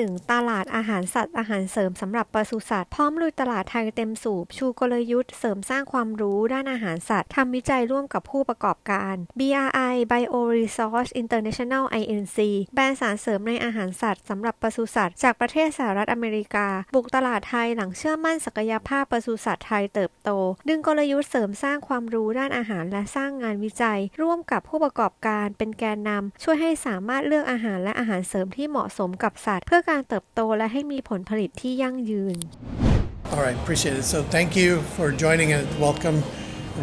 1ตลาดอาหารสัตว์อาหารเสริมสำหรับปศุสัตว์พร้อมลุยตลาดไทยเต็มสูบชูกลยุทธ์เสริมสร้างความรู้ด้านอาหารสัตว์ทำวิจัยร่วมกับผู้ประกอบการ BRI BIORESOURCE International Inc. แบรนด์สารเสริมในอาหารสัตว์สำหรับปศุสัตว์จากประเทศสหรัฐอเมริกาบุกตลาดไทยหลังเชื่อมั่นศักยภาพปศุสัตว์ไทยเติบโตดึงกลยุทธ์เสริมสร้างความรู้ด้านอาหารและสร้างงานวิจัยร่วมกับผู้ประกอบการเป็นแกนนำช่วยให้สามารถเลือกอาหารและอาหารเสริมที่เหมาะสมกับสัตว์เพื่อการเติบโตและให้มีผลผลิตที่ยั่งยืน All right, appreciate it. So thank you for joining and welcome.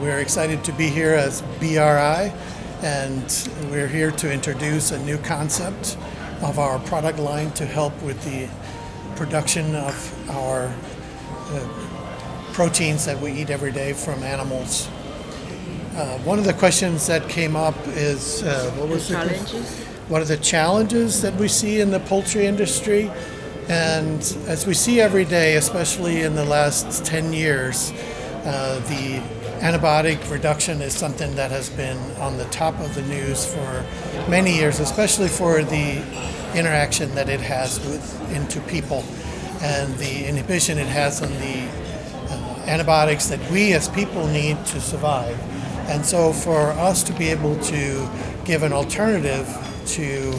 We're excited to be here as BRI, and we're here to introduce a new concept of our product line to help with the production of our proteins that we eat every day from animals. One of the questions that came up is what are the challenges that we see in the poultry industry? And as we see every day, especially in the last 10 years, the antibiotic reduction is something that has been on the top of the news for many years, especially for the interaction that it has into people and the inhibition it has on the antibiotics that we as people need to survive. And so for us to be able to give an alternative to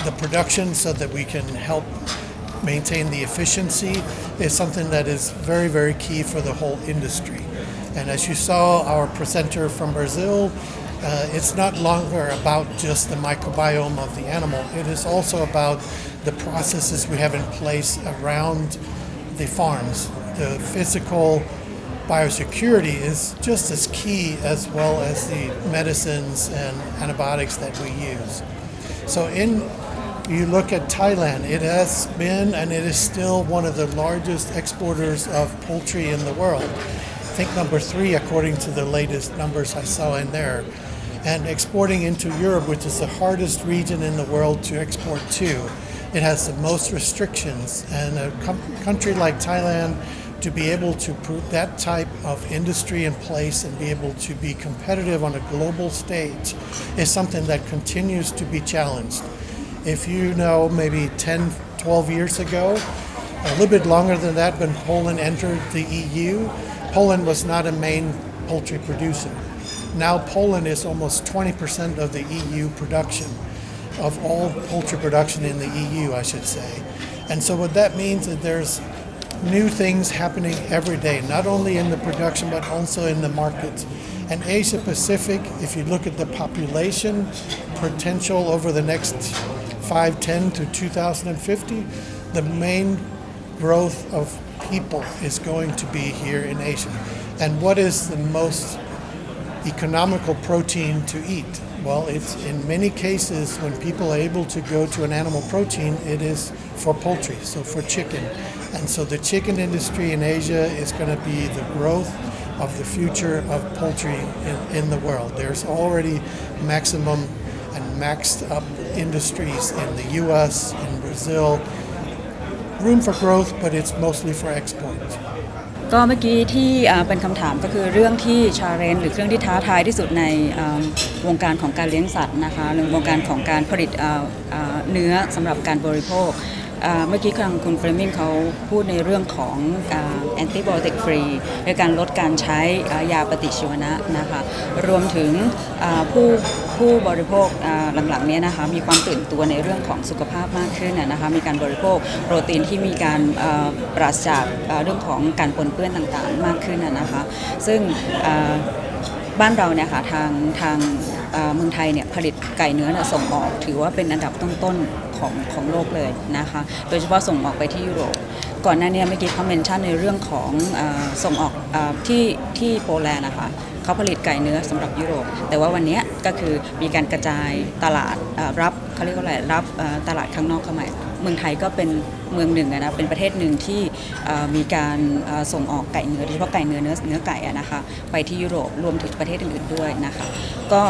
the production so that we can help maintain the efficiency is something that is very, very key for the whole industry. And as you saw our presenter from Brazil, it's not longer about just the microbiome of the animal. It is also about the processes we have in place around the farms. The physical biosecurity is just as key as well as the medicines and antibiotics that we use. So you look at Thailand, it has been and it is still one of the largest exporters of poultry in the world. I think number 3 according to the latest numbers I saw in there. And exporting into Europe, which is the hardest region in the world to export to, it has the most restrictions. And a country like Thailand, to be able to put that type of industry in place and be able to be competitive on a global stage is something that continues to be challenged. If you know, maybe 10, 12 years ago, a little bit longer than that, when Poland entered the EU, Poland was not a main poultry producer. Now Poland is almost 20% of the EU production, of all poultry production in the EU, I should say. And so what that means is there's new things happening every day, not only in the production, but also in the markets. And Asia Pacific, if you look at the population potential over the next 5-10 to 2050, the main growth of people is going to be here in Asia. And what is the most economical protein to eat? Well, it's in many cases when people are able to go to an animal protein, it is for poultry, so for chicken. And so the chicken industry in Asia is going to be the growth of the future of poultry in the world. There's already maximum and maxed up industries in the US, in Brazil. Room for growth, but it's mostly for export. ก็เมื่อกี้ที่เป็นคำถามก็คือเรื่องที่ชาเลนจ์หรือเรื่องที่ท้าทายที่สุดในวงการของการเลี้ยงสัตว์นะคะหรือวงการของการผลิตเนื้อสำหรับการบริโภคเมื่อกี้ทางคุณเฟรมิงเขาพูดในเรื่องของแอนติไบโอติกฟรีในการลดการใช้ยาปฏิชีวนะนะคะรวมถึงผู้บริโภคหลังๆนี้นะคะมีความตื่นตัวในเรื่องของสุขภาพมากขึ้นนะคะมีการบริโภคโปรตีนที่มีการปราศจากเรื่องของการปนเปื้อนต่างๆมากขึ้นนะคะซึ่งบ้านเราเนี่ยค่ะทางเมืองไทยเนี่ยผลิตไก่เนื้อส่งออกถือว่าเป็นอันดับต้นๆของโลกเลยนะคะโดยเฉพาะส่งออกไปที่ยุโรปก่อนหน้านี้เมื่อกี้เขาเมนชั่นในเรื่องของส่งออกที่โปแลนด์นะคะเขาผลิตไก่เนื้อสำหรับยุโรปแต่ว่าวันนี้ก็คือมีการกระจายตลาดรับเขาเรียกว่าอะไรรับตลาดข้างนอกเข้ามาเมืองไทยก็เป็นเมืองหนึ่งนะเป็นประเทศหนึ่งที่มีการส่งออกไก่เนื้อโดยเฉพาะไก่เนื้อไก่นะคะไปที่ยุโรปรวมถึงประเทศอื่นๆด้วยนะคะก็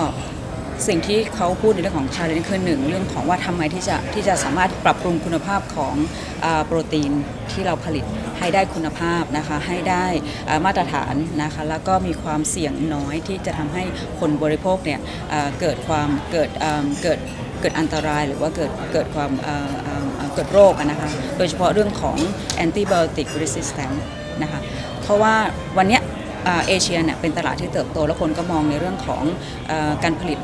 สิ่งที่เขาพูดในเรื่องของชาเลนจ์คือ1เรื่องของว่าทำไมที่จะสามารถปรับปรุงคุณภาพของโปรตีนที่เราผลิตให้ได้คุณภาพนะคะให้ได้มาตรฐานนะคะแล้วก็มีความเสี่ยงน้อยที่จะทำให้คนบริโภคเนี่ยเกิดอันตรายหรือว่าเกิดความ เกิดโรคนะคะโดยเฉพาะเรื่องของ antibiotic resistance นะคะเพราะว่าวันนี้เอเชียเนี่ยเป็นตลาดที่เติบโตและคนก็มองในเรื่องของการผลิต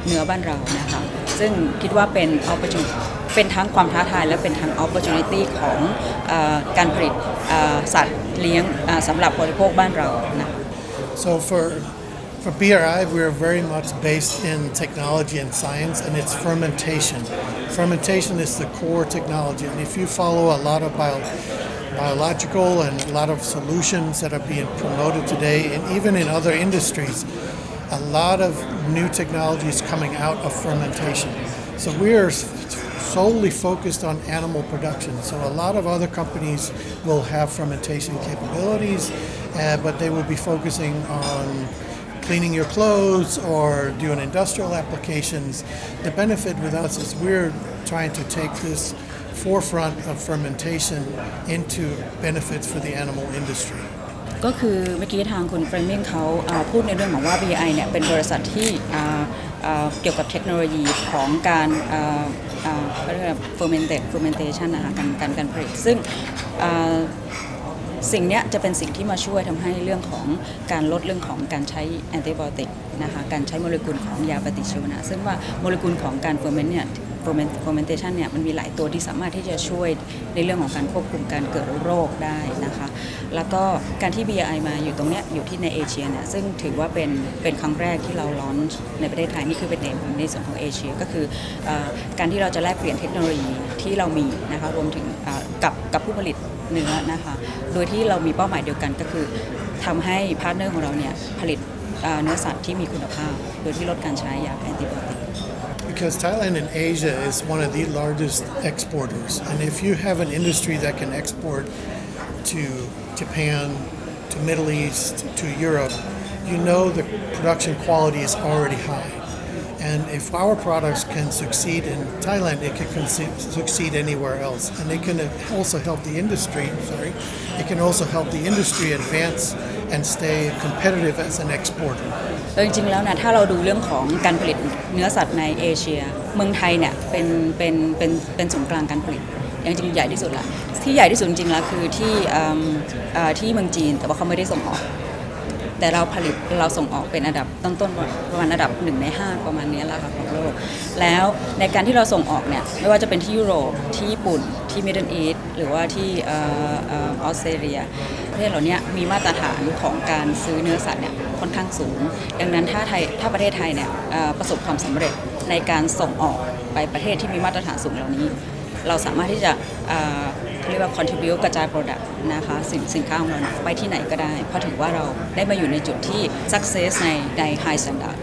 เนื้อบ้านเรานะคะซึ่งคิดว่าเป็น opportunity เป็นทั้งความท้าทายและเป็นทั้ง opportunity ของการผลิตสัตว์เลี้ยงสำหรับบริโภคบ้านเรานะคะ So for BRI, we're very much based in technology and science, and it's fermentation. Fermentation is the core technology, and if you follow a lot of biological and a lot of solutions that are being promoted today, and even in other industries, a lot of new technology is coming out of fermentation. So we are solely focused on animal production. So a lot of other companies will have fermentation capabilities, but they will be focusing on cleaning your clothes or doing industrial applications. The benefit with us is we're trying to take this forefront of fermentation into benefits for the animal industry. ก็คือเมื่อกี้ทางคุณเฟรมมิ่งเขาพูดในเรื่องของว่า BRI เนี่ยเป็นบริษัทที่เกี่ยวกับเทคโนโลยีของการเรียกว่า fermentation นะคะการผลิตซึ่งสิ่งนี้จะเป็นสิ่งที่มาช่วยทำให้เรื่องของการลดเรื่องของการใช้แอนติไบโอติกนะคะการใช้โมเลกุลของยาปฏิชีวนะซึ่งว่าโมเลกุลของการfermentation เนี่ยมันมีหลายตัวที่สามารถที่จะช่วยในเรื่องของการควบคุมการเกิดโรคได้นะคะแล้วก็การที่ BRI มาอยู่ตรงเนี้ยอยู่ที่ในเอเชียเนี่ยซึ่งถือว่าเป็นครั้งแรกที่เราลอนช์ในประเทศไทยนี่คือเป็นในส่วนของเอเชียก็คือการที่เราจะแลกเปลี่ยนเทคโนโลยีที่เรามีนะคะรวมถึงกับผู้ผลิตเนื้อนะคะโดยที่เรามีเป้าหมายเดียวกันก็คือทำให้พาร์ทเนอร์ของเราเนี่ยผลิตเนื้อสัตว์ที่มีคุณภาพโดยที่ลดการใช้ยาแอนติไบโอติก Because Thailand and Asia is one of the largest exporters, and if you have an industry that can export to Japan, to Middle East, to Europe, you know the production quality is already high. And if our products can succeed in Thailand, it can succeed anywhere else. And it can also help the industry, it can also help the industry advance and stay competitive as an exporter. จริงๆแล้วนะถ้าเราดูเรื่องของการผลิตเนื้อสัตว์ในเอเชียเมืองไทยเนี่ยเป็นศูนย์กลางการผลิตจริงๆใหญ่ที่สุดละที่ใหญ่ที่สุดจริงๆแล้วคือที่เมืองจีนแต่ว่าเขาไม่ได้ส่งออกแต่เราส่งออกเป็นอันดับต้นๆประมาณอันดับ1 ใน 5ประมาณนี้แหละค่ะของโลกแล้วในการที่เราส่งออกเนี่ยไม่ว่าจะเป็นที่ยุโรปที่ญี่ปุ่นที่มิดเดิลอีสต์หรือว่าที่ออสเตรเลียประเทศเหล่านี้มีมาตรฐานของการซื้อเนื้อสัตว์เนี่ยค่อนข้างสูงดังนั้นถ้าประเทศไทยเนี่ยประสบความสำเร็จในการส่งออกไปประเทศที่มีมาตรฐานสูงเหล่านี้เราสามารถที่จะเรียกว่า contribute กระจาย product นะคะสินค้าของเราไปที่ไหนก็ได้เพราะถือว่าเราได้มาอยู่ในจุดที่ success ใน high standard